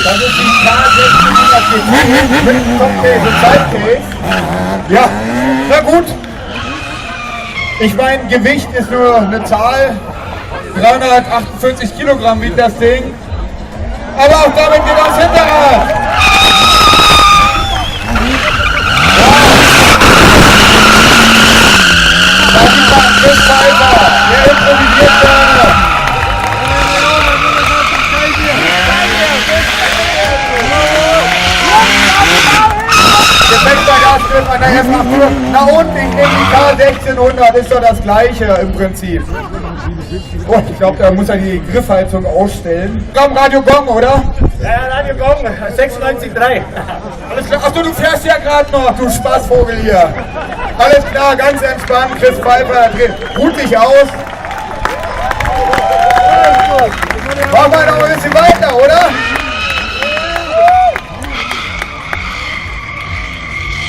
Das ist die K1600 mit Topcase und Sidecase. Ja, na gut. Ich meine, Gewicht ist nur eine Zahl. 348 Kilogramm wiegt das Ding. Aber auch damit geht das Hinterrad. Da sieht man Chris Pfeiffer, der improvisiert gerne. Defekter Gasgriff an der F8-Tür. Na und ich nehme die K1600, ist doch das gleiche im Prinzip. Oh, ich glaube, da muss er die Griffheizung ausstellen. Komm, Radio Gong, oder? Ja, Radio Gong, 96,3. Alles klar. Achso, du fährst ja gerade noch, du Spaßvogel hier. Alles klar, ganz entspannt. Chris Pfeiffer ruht dich aus. Machen wir noch ein bisschen weiter, oder?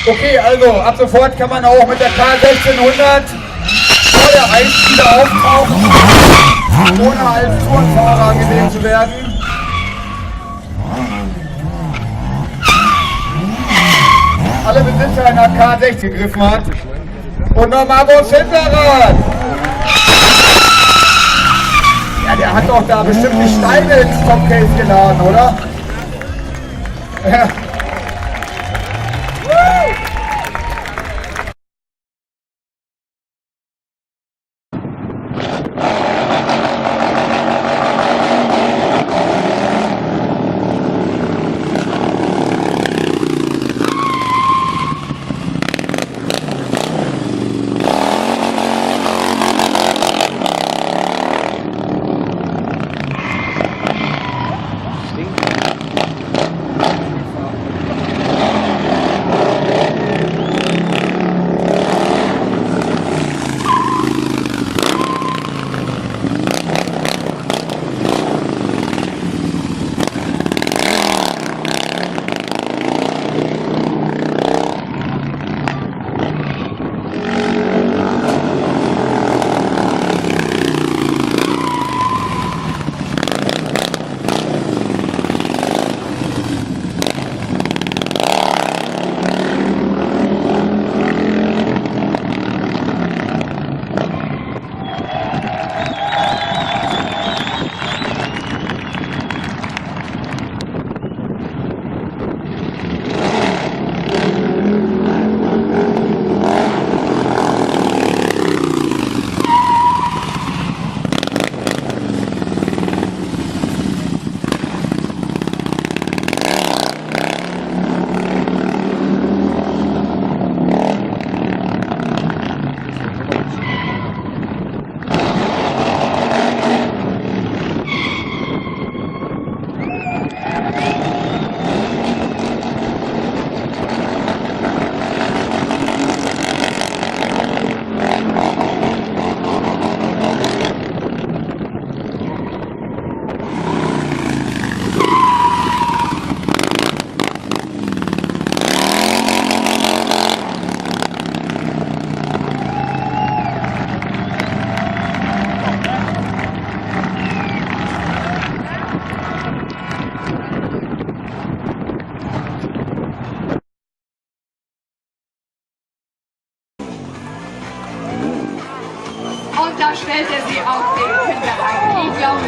Okay, also ab sofort kann man auch mit der K1600 vor der Eis wieder auftauchen, ohne als Tourenfahrer gesehen zu werden. Alle Besitzer einer K16 gegriffen hat. Und nochmal aufs Hinterrad. Ja, der hat doch da bestimmt die Steine ins Topcase geladen, oder? Ja. Und da stellt er sie auf den Hinterrad. Ich glaube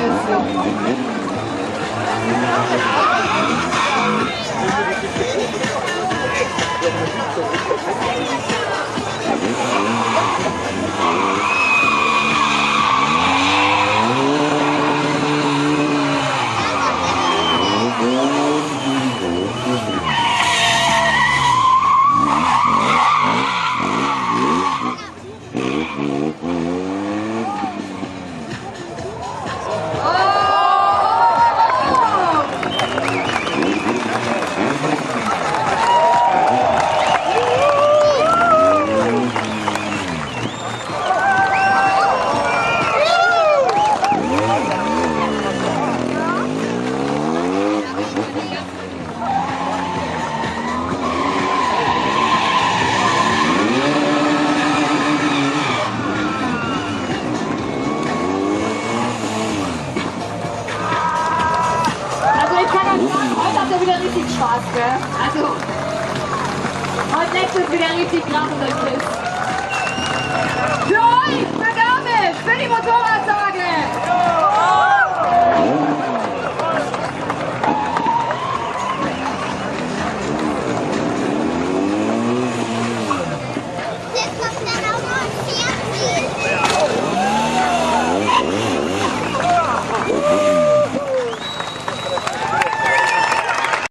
Heute habt ihr wieder richtig Spaß, gell? Also, heute nächstes wieder richtig krachen und Quiz. Für euch, für David, für die Motorradtage!